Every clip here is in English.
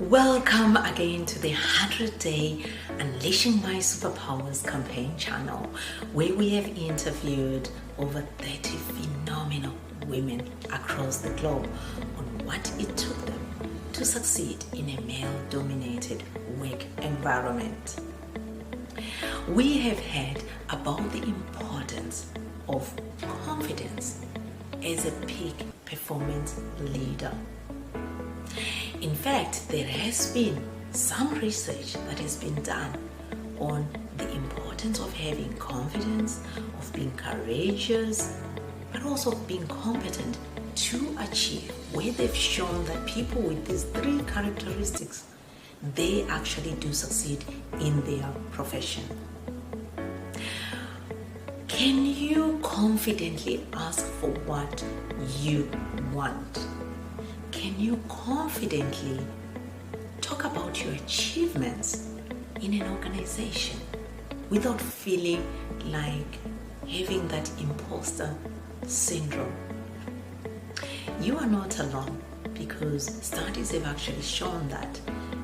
Welcome again to the 100-day Unleashing My Superpowers campaign channel, where we have interviewed over 30 phenomenal women across the globe on what it took them to succeed in a male-dominated work environment. We have heard about the importance of confidence as a peak performance leader. In fact, there has been some research that has been done on the importance of having confidence, of being courageous, but also of being competent to achieve, where they've shown that people with these three characteristics, they actually do succeed in their profession. Can you confidently ask for what you want? Can you confidently talk about your achievements in an organization without feeling like having that imposter syndrome? You are not alone, because studies have actually shown that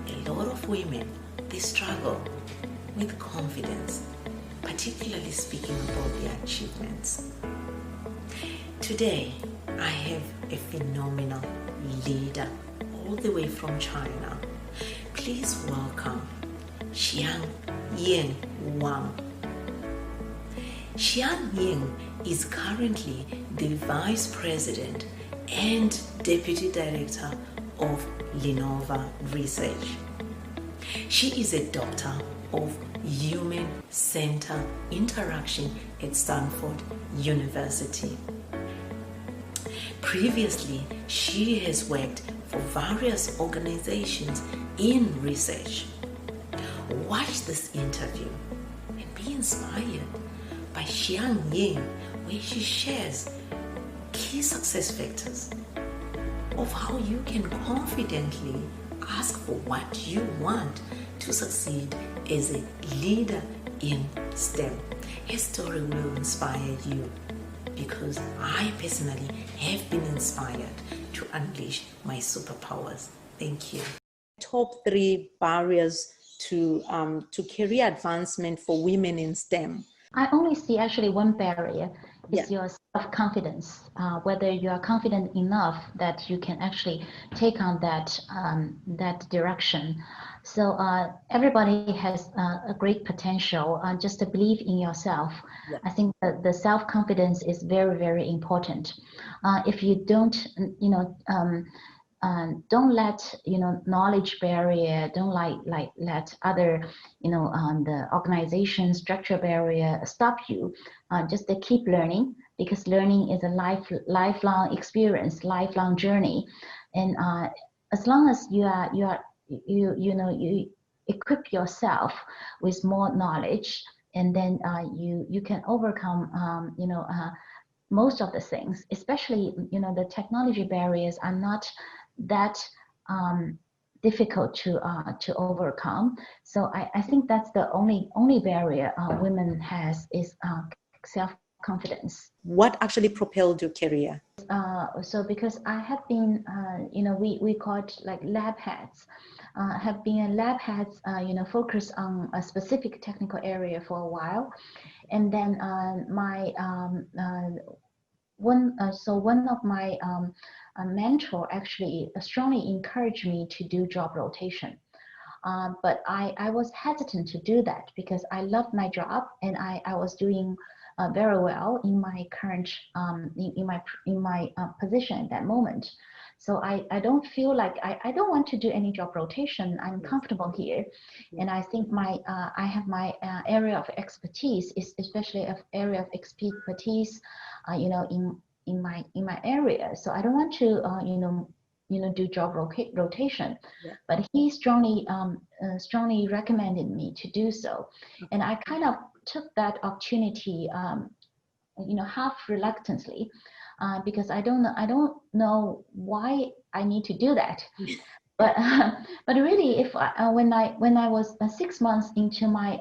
a lot of women, they struggle with confidence, particularly speaking about their achievements. Today, I have a phenomenal leader all the way from China. Please welcome Qianying Wang. Qianying is currently the Vice President and Deputy Director of Lenovo Research. She is a Doctor of Human-Centered Interaction at Stanford University. Previously, she has worked for various organizations in research. Watch this interview and be inspired by Qianying, where she shares key success factors of how you can confidently ask for what you want to succeed as a leader in STEM. Her story will inspire you, because I personally have been inspired to unleash my superpowers. Thank you. Top 3 barriers to career advancement for women in STEM. I only see actually one barrier is your self-confidence, whether you are confident enough that you can actually take on that direction. So everybody has a great potential, just to believe in yourself. I think that the self-confidence is very, very important. If you don't, don't let knowledge barrier, don't let other the organization structure barrier stop you. Just to keep learning, because learning is a lifelong experience, lifelong journey, and as long as you equip yourself with more knowledge, and then you can overcome most of the things. Especially the technology barriers are not that difficult to overcome. So I think that's the only barrier women has is self-confidence. What actually propelled your career? So because I have been we call it like lab heads, have been a lab heads focused on a specific technical area for a while, and then one of my mentor actually strongly encouraged me to do job rotation. But I was hesitant to do that because I loved my job, and I was doing very well in my current in my position at that moment. So I don't feel like I don't want to do any job rotation. I'm comfortable here, and I think I have my area of expertise, is especially an area of expertise, in my area. So I don't want to do job rotation. But he strongly recommended me to do so, and I kind of took that opportunity half reluctantly, because I don't know why I need to do that. But but really, if when I was 6 months into my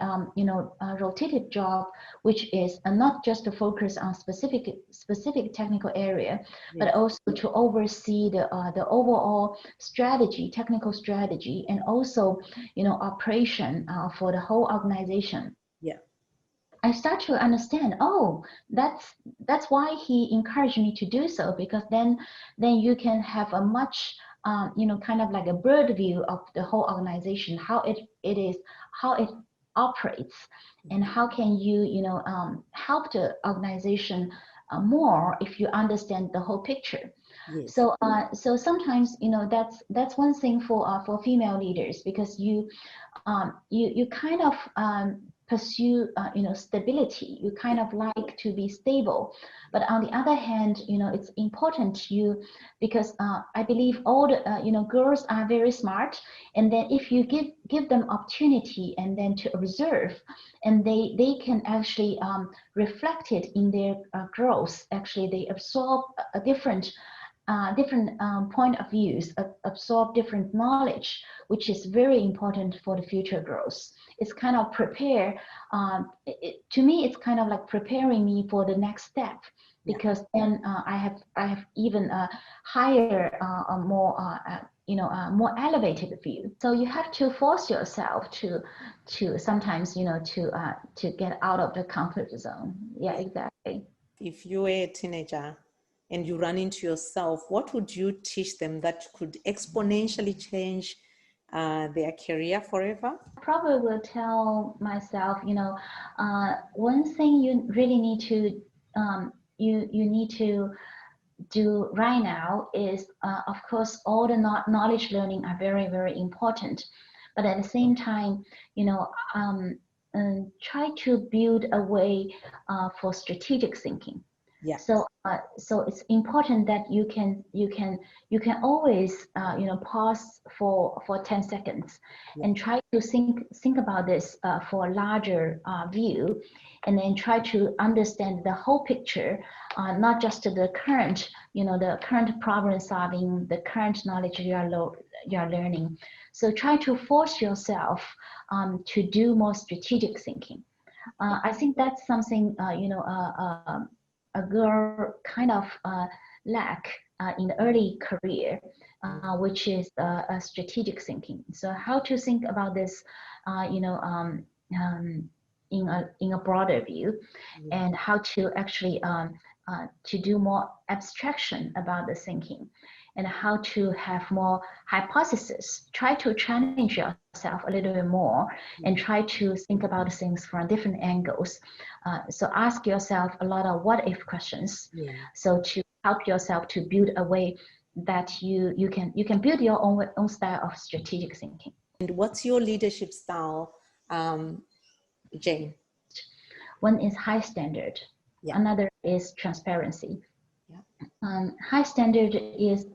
rotated job, which is not just to focus on specific technical area, but Yes. also to oversee the overall strategy, technical strategy, and also operation for the whole organization. Yeah. I start to understand, oh, that's why he encouraged me to do so, because then you can have a much kind of like a bird view of the whole organization, how it is, how it operates, and how can you help the organization more if you understand the whole picture. Yes. So sometimes that's one thing for female leaders, because you kind of pursue stability. You kind of like to be stable, but on the other hand, it's important to you, because I believe all the girls are very smart, and then if you give them opportunity and then to observe, and they can actually reflect it in their growth. Actually, they absorb a different point of views, absorb different knowledge, which is very important for the future growth. It's kind of to me, it's kind of like preparing me for the next step, because then I have even a higher, a more more elevated view. So you have to force yourself to sometimes to get out of the comfort zone. Yeah, exactly. If you were a teenager and you run into yourself, what would you teach them that could exponentially change their career forever? Probably will tell myself, one thing you really need to you need to do right now is, of course, all the knowledge learning are very, very important, but at the same time, try to build a way for strategic thinking. Yeah. So it's important that you can always pause for 10 seconds and try to think about this for a larger view, and then try to understand the whole picture, not just the current the current problem solving, the current knowledge you are learning. So try to force yourself to do more strategic thinking. I think that's something a girl kind of lack in the early career, which is strategic thinking. So how to think about this, in a broader view, and how to actually to do more abstraction about the thinking, and how to have more hypothesis. Try to challenge yourself a little bit more, and try to think about things from different angles. So ask yourself a lot of what if questions. So to help yourself to build a way that you can build your own style of strategic thinking. And what's your leadership style, Jane? One is high standard. Another is transparency. High standard is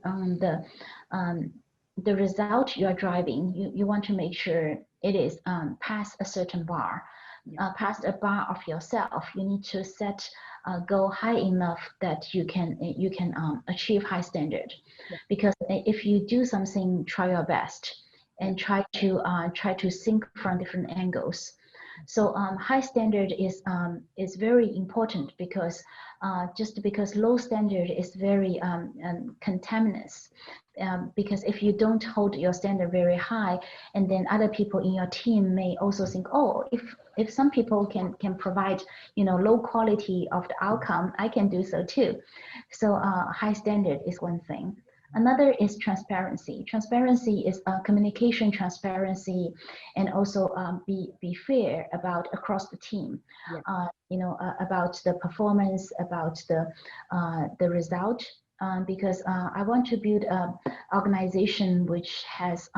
the result you are driving. You want to make sure it is past a certain bar, past a bar of yourself. You need to set a goal high enough that you can achieve high standard. Because if you do something, try your best and try to think from different angles. So high standard is very important, because just because low standard is very contaminous. Because if you don't hold your standard very high, and then other people in your team may also think, oh, if some people can provide low quality of the outcome, I can do so too. So high standard is one thing. Another is transparency. Transparency is communication transparency, and also be fair about across the team. About the performance, about the result. Because I want to build an organization which has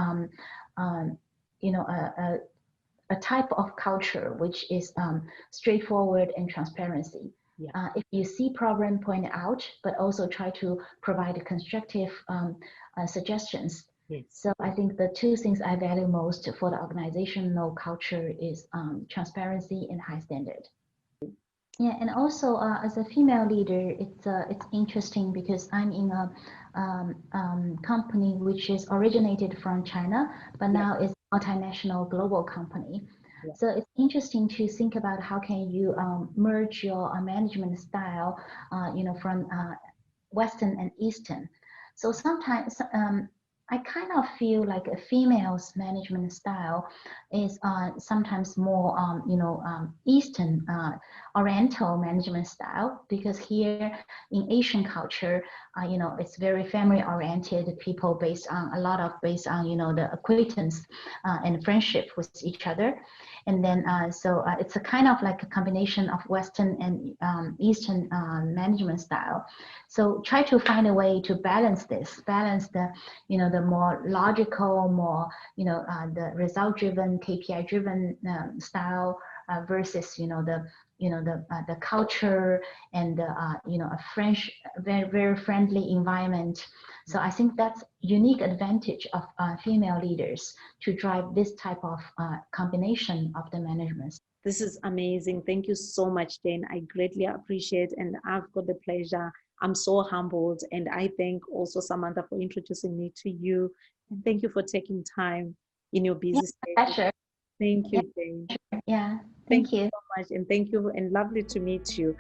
a type of culture which is straightforward and transparency. If you see problem, point it out, but also try to provide constructive suggestions. So I think the two things I value most for the organizational culture is transparency and high standard. Yeah, and also as a female leader, it's interesting because I'm in a company which is originated from China, but Yeah, now is a multinational global company. yeah, So it's interesting to think about how can you merge your management style, from Western and Eastern. So sometimes I kind of feel like a female's management style is sometimes more, Eastern Oriental management style, because here in Asian culture, it's very family oriented. People based on a lot of based on the acquaintance and friendship with each other, and then it's a kind of like a combination of Western and Eastern management style. So try to find a way to balance this, balance the more logical, more, the result driven, KPI driven style versus, the culture and a French, very, very friendly environment. So I think that's unique advantage of female leaders to drive this type of combination of the management. this is amazing. Thank you so much, Jane. I greatly appreciate, and I've got the pleasure. I'm so humbled, and I thank also Samantha for introducing me to you. And thank you for taking time in your Yeah, busy schedule. pleasure. Thank Yeah, you, Jane. yeah. Thank Thank you you. so much, and thank you, and lovely to meet you.